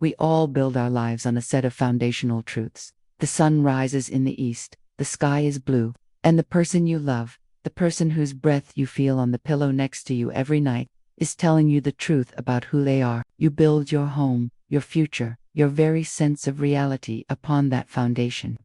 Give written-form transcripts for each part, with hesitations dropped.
We all build our lives on a set of foundational truths. The sun rises in the east, the sky is blue, and the person you love, the person whose breath you feel on the pillow next to you every night, is telling you the truth about who they are. You build your home, your future, your very sense of reality upon that foundation.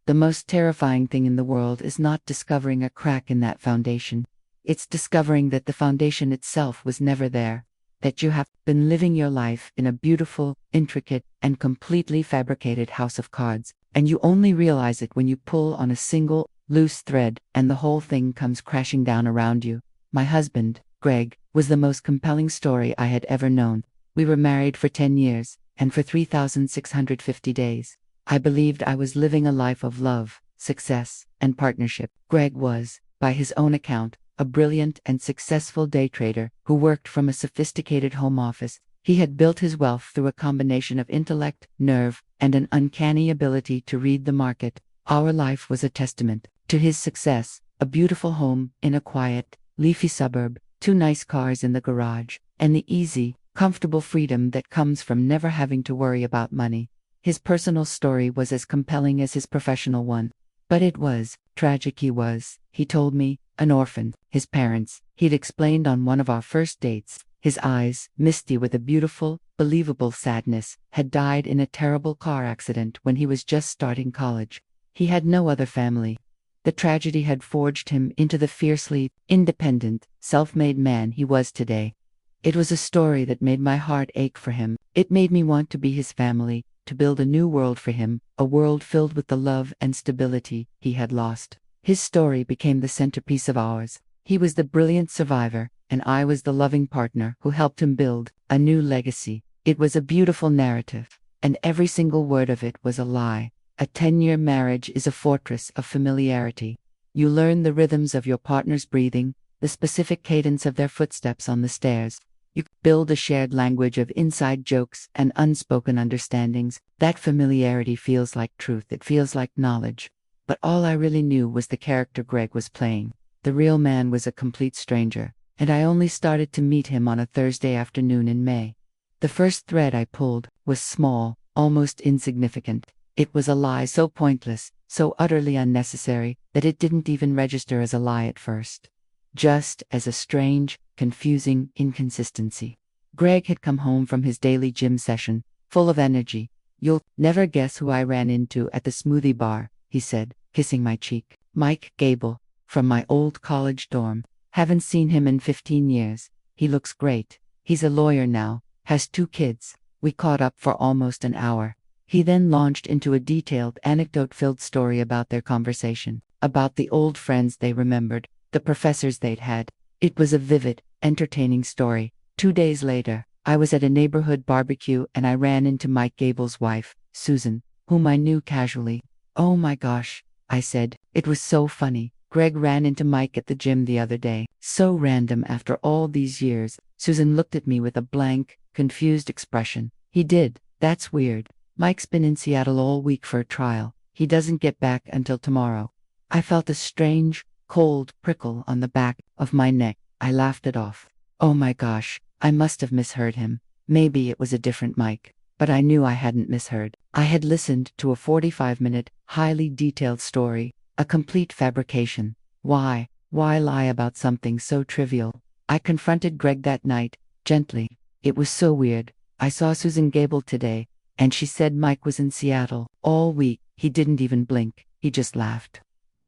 The most terrifying thing in the world is not discovering a crack in that foundation. It's discovering that the foundation itself was never there, that you have been living your life in a beautiful, intricate, and completely fabricated house of cards, and you only realize it when you pull on a single, loose thread, and the whole thing comes crashing down around you. My husband, Greg, was the most compelling story I had ever known. We were married for 10 years, and for 3,650 days. I believed I was living a life of love, success, and partnership. Greg was, by his own account, a brilliant and successful day trader who worked from a sophisticated home office. He had built his wealth through a combination of intellect, nerve, and an uncanny ability to read the market. Our life was a testament to his success: a beautiful home in a quiet, leafy suburb, 2 nice cars in the garage, and the easy, comfortable freedom that comes from never having to worry about money. His personal story was as compelling as his professional one. But it was tragic. He told me, an orphan. His parents, he'd explained on one of our first dates, his eyes, misty with a beautiful, believable sadness, had died in a terrible car accident when he was just starting college. He had no other family. The tragedy had forged him into the fiercely independent, self-made man he was today. It was a story that made my heart ache for him. It made me want to be his family, to build a new world for him, a world filled with the love and stability he had lost. His story became the centerpiece of ours. He was the brilliant survivor, and I was the loving partner who helped him build a new legacy. It was a beautiful narrative, and every single word of it was a lie. A 10-year marriage is a fortress of familiarity. You learn the rhythms of your partner's breathing, the specific cadence of their footsteps on the stairs. You build a shared language of inside jokes and unspoken understandings. That familiarity feels like truth. It feels like knowledge. But all I really knew was the character Greg was playing. The real man was a complete stranger, and I only started to meet him on a Thursday afternoon in May. The first thread I pulled was small, almost insignificant. It was a lie so pointless, so utterly unnecessary, that it didn't even register as a lie at first. Just as a strange, confusing inconsistency. Greg had come home from his daily gym session, full of energy. "You'll never guess who I ran into at the smoothie bar," he said, kissing my cheek. "Mike Gable, from my old college dorm. Haven't seen him in 15 years. He looks great. He's a lawyer now, has 2 kids. We caught up for almost an hour." He then launched into a detailed, anecdote-filled story about their conversation, about the old friends they remembered, the professors they'd had. It was a vivid, entertaining story. 2 days later, I was at a neighborhood barbecue and I ran into Mike Gable's wife, Susan, whom I knew casually. "Oh my gosh," I said. It was so funny. "Greg ran into Mike at the gym the other day." "So random after all these years." Susan looked at me with a blank, confused expression. "He did. That's weird. Mike's been in Seattle all week for a trial. He doesn't get back until tomorrow." I felt a strange, cold prickle on the back of my neck. I laughed it off. Oh my gosh, I must have misheard him. Maybe it was a different Mike. But I knew I hadn't misheard. I had listened to a 45-minute, highly detailed story, a complete fabrication. Why lie about something so trivial? I confronted Greg that night, gently. "It was so weird. I saw Susan Gable today, and she said Mike was in Seattle all week." He didn't even blink. He just laughed.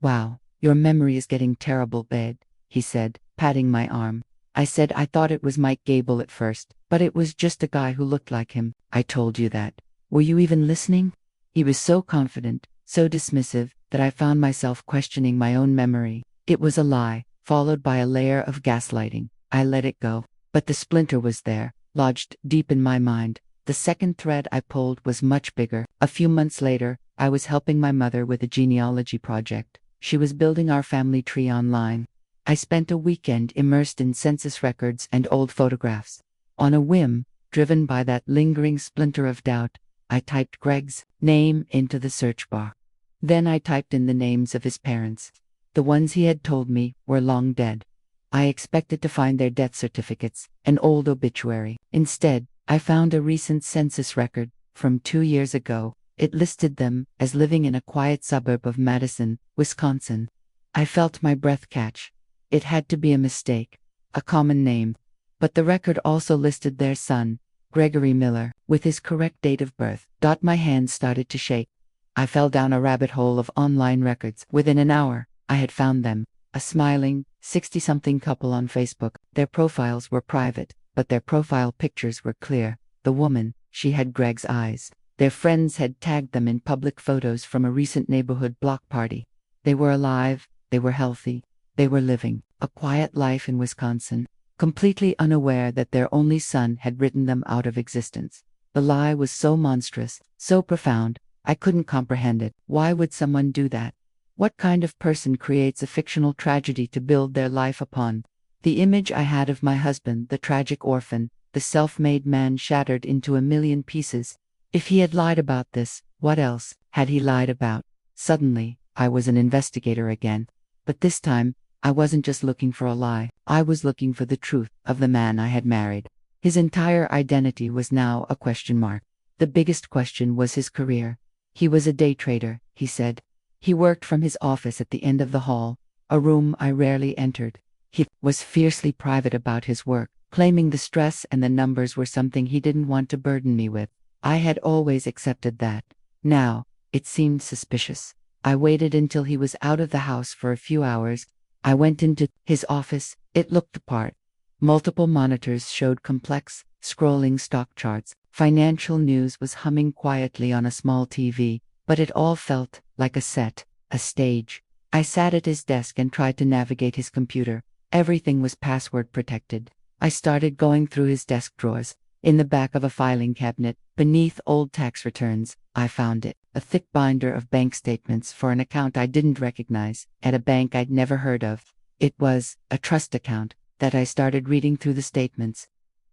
"Wow, your memory is getting terrible bad," he said, patting my arm. I said I thought it was Mike Gable at first, but it was just a guy who looked like him. "I told you that. Were you even listening?" He was so confident, so dismissive, that I found myself questioning my own memory. It was a lie, followed by a layer of gaslighting. I let it go. But the splinter was there, lodged deep in my mind. The second thread I pulled was much bigger. A few months later, I was helping my mother with a genealogy project. She was building our family tree online. I spent a weekend immersed in census records and old photographs. On a whim, driven by that lingering splinter of doubt, I typed Greg's name into the search bar. Then I typed in the names of his parents. The ones he had told me were long dead. I expected to find their death certificates, an old obituary. Instead, I found a recent census record, from 2 years ago. It listed them as living in a quiet suburb of Madison, Wisconsin. I felt my breath catch. It had to be a mistake, a common name. But the record also listed their son, Gregory Miller, with his correct date of birth. My hands started to shake. I fell down a rabbit hole of online records. Within an hour, I had found them. A smiling, 60-something couple on Facebook. Their profiles were private, but their profile pictures were clear. The woman, she had Greg's eyes. Their friends had tagged them in public photos from a recent neighborhood block party. They were alive, they were healthy, they were living a quiet life in Wisconsin, completely unaware that their only son had written them out of existence. The lie was so monstrous, so profound, I couldn't comprehend it. Why would someone do that? What kind of person creates a fictional tragedy to build their life upon? The image I had of my husband, the tragic orphan, the self-made man, shattered into a million pieces. If he had lied about this, what else had he lied about? Suddenly, I was an investigator again. But this time, I wasn't just looking for a lie. I was looking for the truth of the man I had married. His entire identity was now a question mark. The biggest question was his career. He was a day trader, he said. He worked from his office at the end of the hall, a room I rarely entered. He was fiercely private about his work, claiming the stress and the numbers were something he didn't want to burden me with. I had always accepted that. Now, it seemed suspicious. I waited until he was out of the house for a few hours. I went into his office. It looked the part. Multiple monitors showed complex, scrolling stock charts. Financial news was humming quietly on a small TV, but it all felt like a set, a stage. I sat at his desk and tried to navigate his computer. Everything was password protected. I started going through his desk drawers. In the back of a filing cabinet, beneath old tax returns, I found it. A thick binder of bank statements for an account I didn't recognize, at a bank I'd never heard of. It was a trust account. That I started reading through the statements.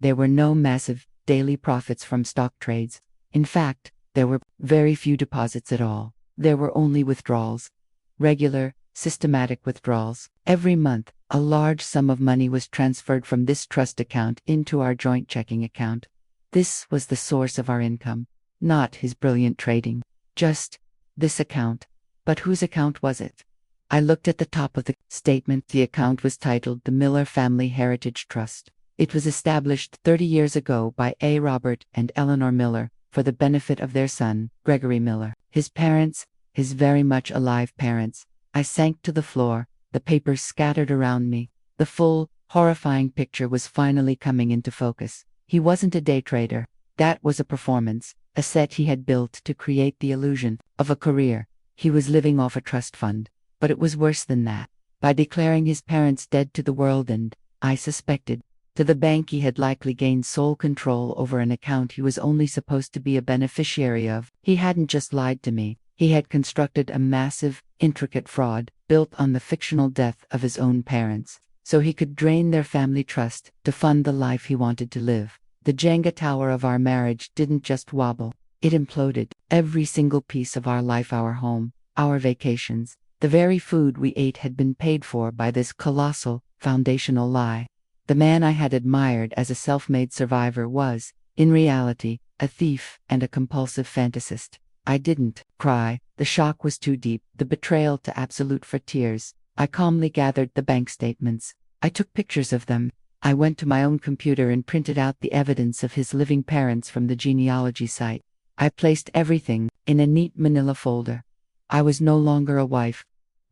There were no massive, daily profits from stock trades. In fact, there were very few deposits at all. There were only withdrawals. Regular, systematic withdrawals. Every month, a large sum of money was transferred from this trust account into our joint checking account. This was the source of our income, not his brilliant trading. Just this account. But whose account was it? I looked at the top of the statement. The account was titled the Miller Family Heritage Trust. It was established 30 years ago by A. Robert and Eleanor Miller for the benefit of their son, Gregory Miller. His parents, his very much alive parents. I sank to the floor, the papers scattered around me. The full, horrifying picture was finally coming into focus. He wasn't a day trader. That was a performance, a set he had built to create the illusion of a career. He was living off a trust fund. But it was worse than that. By declaring his parents dead to the world and, I suspected, to the bank, he had likely gained sole control over an account he was only supposed to be a beneficiary of. He hadn't just lied to me. He had constructed a massive, intricate fraud, built on the fictional death of his own parents, so he could drain their family trust to fund the life he wanted to live. The Jenga tower of our marriage didn't just wobble. It imploded. Every single piece of our life, our home, our vacations, the very food we ate had been paid for by this colossal, foundational lie. The man I had admired as a self-made survivor was, in reality, a thief and a compulsive fantasist. I didn't cry. The shock was too deep, the betrayal too absolute for tears. I calmly gathered the bank statements. I took pictures of them. I went to my own computer and printed out the evidence of his living parents from the genealogy site. I placed everything in a neat manila folder. I was no longer a wife.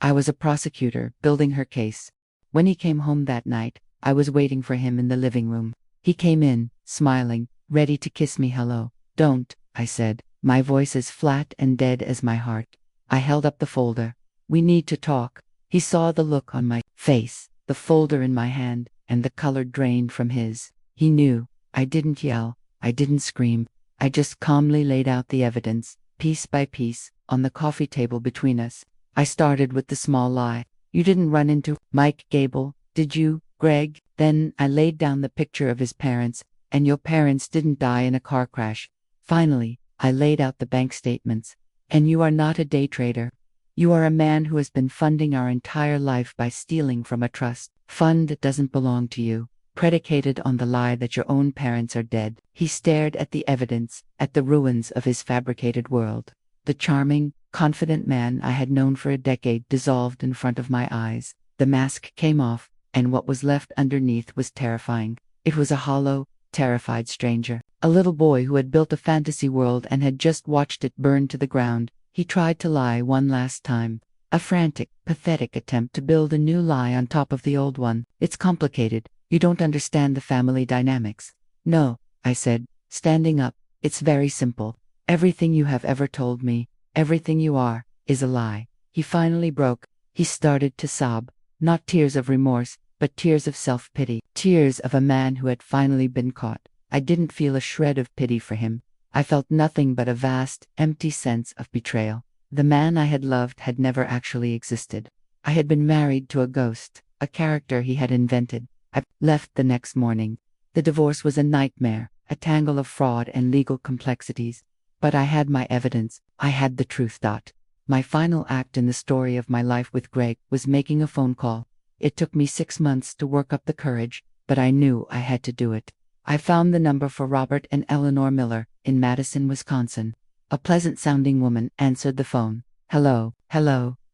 I was a prosecutor, building her case. When he came home that night, I was waiting for him in the living room. He came in, smiling, ready to kiss me. "Hello." "Don't," I said, my voice as flat and dead as my heart. I held up the folder. "We need to talk." He saw the look on my face, the folder in my hand, and the color drained from his. He knew. I didn't yell. I didn't scream. I just calmly laid out the evidence, piece by piece, on the coffee table between us. I started with the small lie. "You didn't run into Mike Gable, did you, Greg?" Then I laid down the picture of his parents, "And your parents didn't die in a car crash." Finally, I laid out the bank statements. "And you are not a day trader. You are a man who has been funding our entire life by stealing from a trust fund that doesn't belong to you." predicated on the lie that your own parents are dead. He stared at the evidence, at the ruins of his fabricated world. The charming, confident man I had known for a decade dissolved in front of my eyes. The mask came off, and what was left underneath was terrifying. It was a hollow, terrified stranger. A little boy who had built a fantasy world and had just watched it burn to the ground. He tried to lie one last time. A frantic, pathetic attempt to build a new lie on top of the old one. It's complicated. You don't understand the family dynamics. No, I said, standing up. It's very simple. Everything you have ever told me, everything you are, is a lie. He finally broke. He started to sob. Not tears of remorse, but tears of self-pity. Tears of a man who had finally been caught. I didn't feel a shred of pity for him. I felt nothing but a vast, empty sense of betrayal. The man I had loved had never actually existed. I had been married to a ghost, a character he had invented. I left the next morning. The divorce was a nightmare, a tangle of fraud and legal complexities. But I had my evidence. I had the truth. My final act in the story of my life with Greg was making a phone call. It took me 6 months to work up the courage, but I knew I had to do it. I found the number for Robert and Eleanor Miller in Madison, Wisconsin. A pleasant-sounding woman answered the phone. Hello,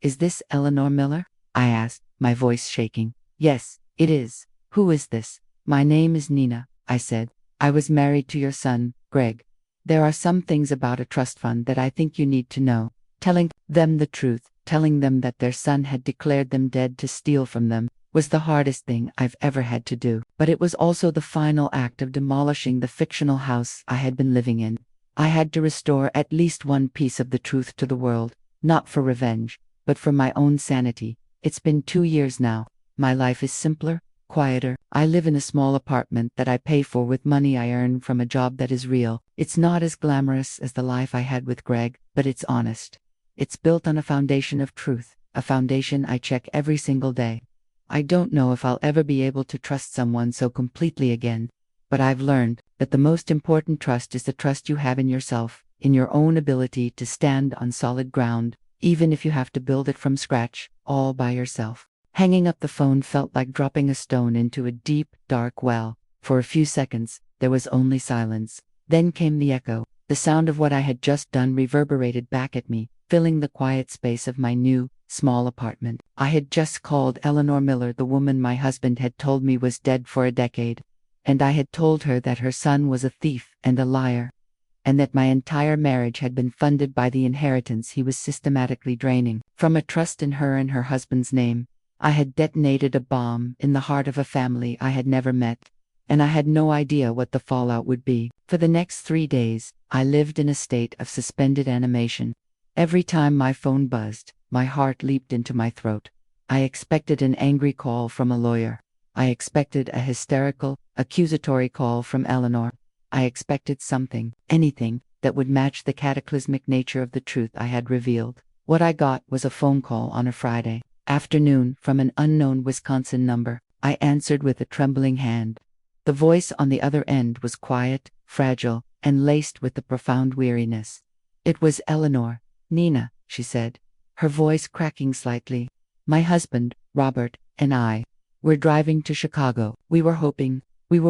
is this Eleanor Miller? I asked, my voice shaking. Yes, it is. Who is this? My name is Nina, I said. I was married to your son, Greg. There are some things about a trust fund that I think you need to know. Telling them the truth, telling them that their son had declared them dead to steal from them, was the hardest thing I've ever had to do. But it was also the final act of demolishing the fictional house I had been living in. I had to restore at least one piece of the truth to the world, not for revenge, but for my own sanity. It's been 2 years now. My life is simpler, quieter. I live in a small apartment that I pay for with money I earn from a job that is real. It's not as glamorous as the life I had with Greg, but it's honest. It's built on a foundation of truth, a foundation I check every single day. I don't know if I'll ever be able to trust someone so completely again, but I've learned that the most important trust is the trust you have in yourself, in your own ability to stand on solid ground, even if you have to build it from scratch, all by yourself. Hanging up the phone felt like dropping a stone into a deep, dark well. For a few seconds, there was only silence. Then came the echo. The sound of what I had just done reverberated back at me, filling the quiet space of my new, small apartment. I had just called Eleanor Miller the woman my husband had told me was dead for a decade. And I had told her that her son was a thief and a liar, and that my entire marriage had been funded by the inheritance he was systematically draining. From a trust in her and her husband's name, I had detonated a bomb in the heart of a family I had never met, and I had no idea what the fallout would be. For the next 3 days, I lived in a state of suspended animation. Every time my phone buzzed, my heart leaped into my throat. I expected an angry call from a lawyer. I expected a hysterical, accusatory call from Eleanor. I expected something, anything, that would match the cataclysmic nature of the truth I had revealed. What I got was a phone call on a Friday afternoon from an unknown Wisconsin number. I answered with a trembling hand. The voice on the other end was quiet, fragile, and laced with the profound weariness. It was Eleanor. Nina, she said, her voice cracking slightly. My husband, Robert, and I, we're driving to Chicago. We were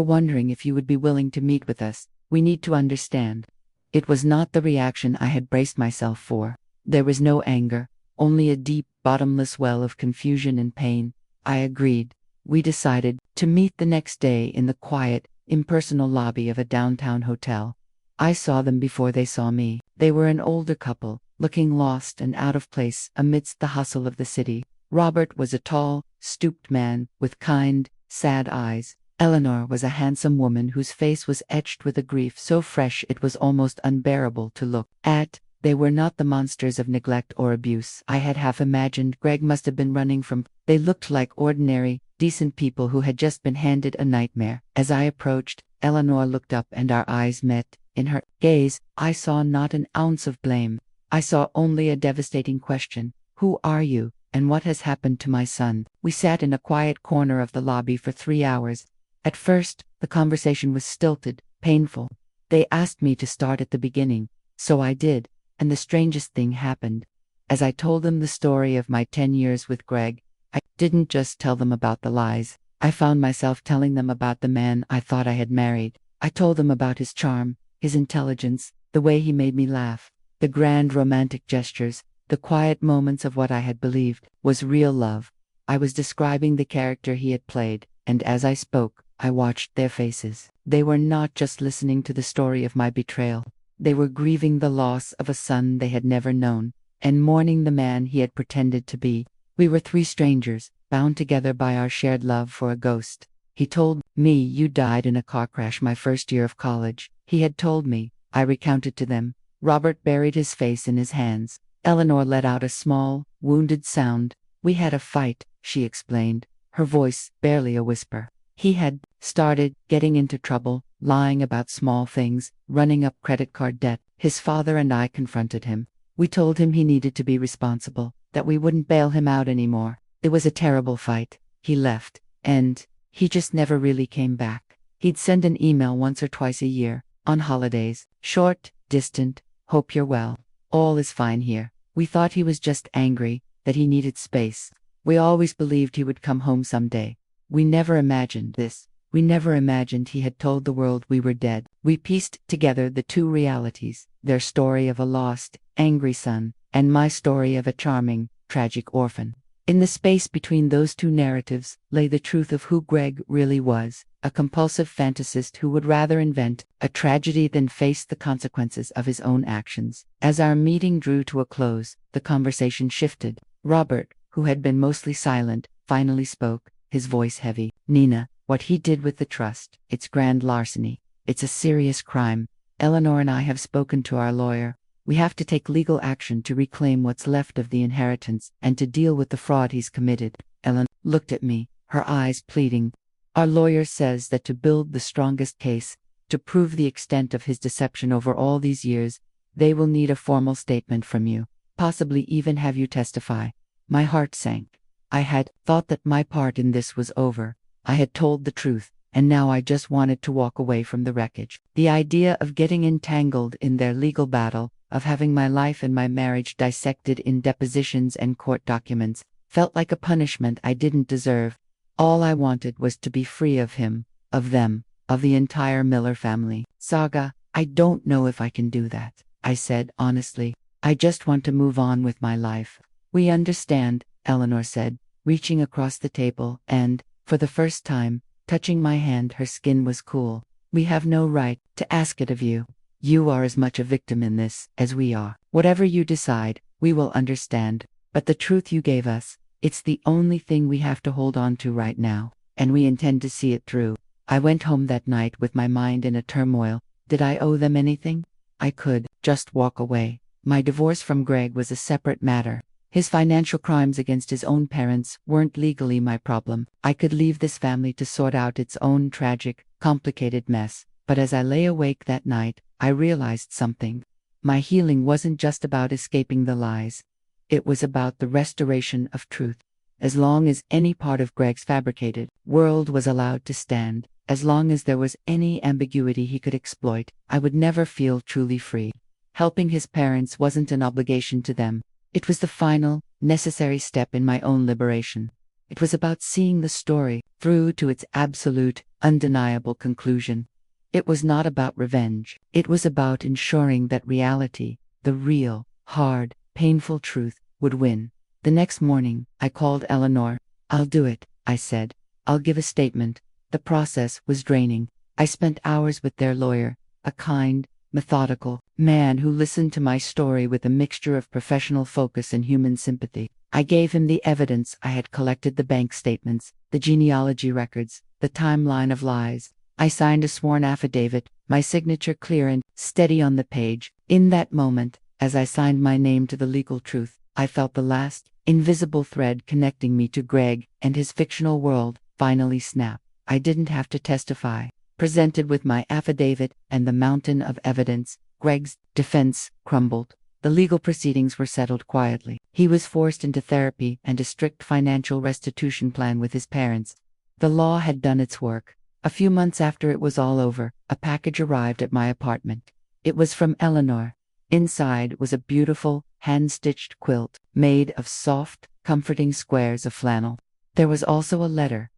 wondering if you would be willing to meet with us. We need to understand. It was not the reaction I had braced myself for. There was no anger, only a deep, bottomless well of confusion and pain. I agreed. We decided to meet the next day in the quiet, impersonal lobby of a downtown hotel. I saw them before they saw me. They were an older couple, looking lost and out of place amidst the hustle of the city. Robert was a tall, stooped man with kind, sad eyes. Eleanor was a handsome woman whose face was etched with a grief so fresh it was almost unbearable to look at. They were not the monsters of neglect or abuse I had half imagined Greg must have been running from. They looked like ordinary, decent people who had just been handed a nightmare. As I approached, Eleanor looked up and our eyes met. In her gaze, I saw not an ounce of blame. I saw only a devastating question. Who are you, and what has happened to my son? We sat in a quiet corner of the lobby for 3 hours. At first, the conversation was stilted, painful. They asked me to start at the beginning, so I did, and the strangest thing happened. As I told them the story of my 10 years with Greg, I didn't just tell them about the lies. I found myself telling them about the man I thought I had married. I told them about his charm, his intelligence, the way he made me laugh, the grand romantic gestures, the quiet moments of what I had believed was real love. I was describing the character he had played, and as I spoke, I watched their faces. They were not just listening to the story of my betrayal. They were grieving the loss of a son they had never known, and mourning the man he had pretended to be. We were three strangers, bound together by our shared love for a ghost. He told me, "You died in a car crash my first year of college." He had told me. I recounted to them. Robert buried his face in his hands. Eleanor let out a small, wounded sound. "We had a fight," she explained, her voice barely a whisper. "He had started getting into trouble, lying about small things, running up credit card debt. His father and I confronted him. We told him he needed to be responsible, that we wouldn't bail him out anymore. It was a terrible fight. He left, and he just never really came back. He'd send an email once or twice a year, on holidays, short, distant, 'Hope you're well. All is fine here.' We thought he was just angry, that he needed space. We always believed he would come home someday. We never imagined this. We never imagined he had told the world we were dead." We pieced together the two realities, their story of a lost, angry son, and my story of a charming, tragic orphan. In the space between those two narratives lay the truth of who Greg really was, a compulsive fantasist who would rather invent a tragedy than face the consequences of his own actions. As our meeting drew to a close, the conversation shifted. Robert, who had been mostly silent, finally spoke, his voice heavy. "Nina, what he did with the trust, it's grand larceny. It's a serious crime. Eleanor and I have spoken to our lawyer. We have to take legal action to reclaim what's left of the inheritance and to deal with the fraud he's committed." Ellen looked at me, her eyes pleading. "Our lawyer says that to build the strongest case, to prove the extent of his deception over all these years, they will need a formal statement from you, possibly even have you testify." My heart sank. I had thought that my part in this was over. I had told the truth, and now I just wanted to walk away from the wreckage. The idea of getting entangled in their legal battle, of having my life and my marriage dissected in depositions and court documents, felt like a punishment I didn't deserve. All I wanted was to be free of him, of them, of the entire Miller family saga. "I don't know if I can do that," I said honestly. "I just want to move on with my life." "We understand," Eleanor said, reaching across the table and, for the first time, touching my hand. Her skin was cool. "We have no right to ask it of you. You are as much a victim in this as we are. Whatever you decide, we will understand. But the truth you gave us, it's the only thing we have to hold on to right now, and we intend to see it through." I went home that night with my mind in a turmoil. Did I owe them anything? I could just walk away. My divorce from Greg was a separate matter. His financial crimes against his own parents weren't legally my problem. I could leave this family to sort out its own tragic, complicated mess. But as I lay awake that night, I realized something. My healing wasn't just about escaping the lies. It was about the restoration of truth. As long as any part of Greg's fabricated world was allowed to stand, as long as there was any ambiguity he could exploit, I would never feel truly free. Helping his parents wasn't an obligation to them. It was the final, necessary step in my own liberation. It was about seeing the story through to its absolute, undeniable conclusion. It was not about revenge. It was about ensuring that reality, the real, hard, painful truth, would win. The next morning, I called Eleanor. "I'll do it," I said. "I'll give a statement." The process was draining. I spent hours with their lawyer, a kind, methodical man who listened to my story with a mixture of professional focus and human sympathy. I gave him the evidence I had collected: the bank statements, the genealogy records, the timeline of lies. I signed a sworn affidavit, my signature clear and steady on the page. In that moment, as I signed my name to the legal truth, I felt the last, invisible thread connecting me to Greg and his fictional world finally snap. I didn't have to testify. Presented with my affidavit and the mountain of evidence, Greg's defense crumbled. The legal proceedings were settled quietly. He was forced into therapy and a strict financial restitution plan with his parents. The law had done its work. A few months after it was all over, a package arrived at my apartment. It was from Eleanor. Inside was a beautiful, hand-stitched quilt, made of soft, comforting squares of flannel. There was also a letter.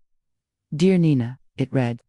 Dear Nina, it read.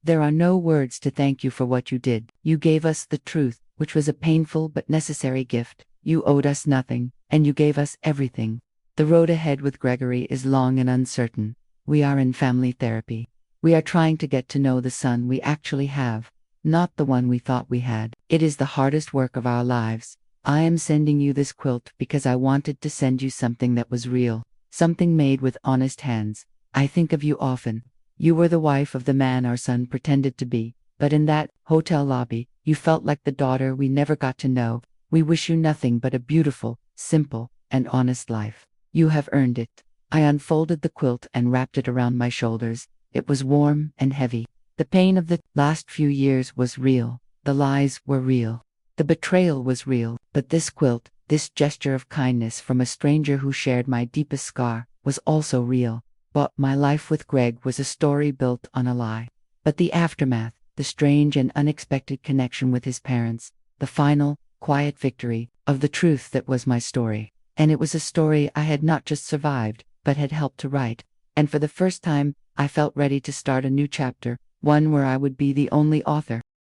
There are no words to thank you for what you did. You gave us the truth, which was a painful but necessary gift. You owed us nothing, and you gave us everything. The road ahead with Gregory is long and uncertain. We are in family therapy. We are trying to get to know the son we actually have, not the one we thought we had. It is the hardest work of our lives. I am sending you this quilt because I wanted to send you something that was real, something made with honest hands. I think of you often. You were the wife of the man our son pretended to be, but in that hotel lobby, you felt like the daughter we never got to know. We wish you nothing but a beautiful, simple, and honest life. You have earned it. I unfolded the quilt and wrapped it around my shoulders. It was warm and heavy. The pain of the last few years was real. The lies were real. The betrayal was real. But this quilt, this gesture of kindness from a stranger who shared my deepest scar, was also real. But my life with Greg was a story built on a lie. But the aftermath, the strange and unexpected connection with his parents, the final, quiet victory of the truth that was my story. And it was a story I had not just survived, but had helped to write. And for the first time, I felt ready to start a new chapter, one where I would be the only author.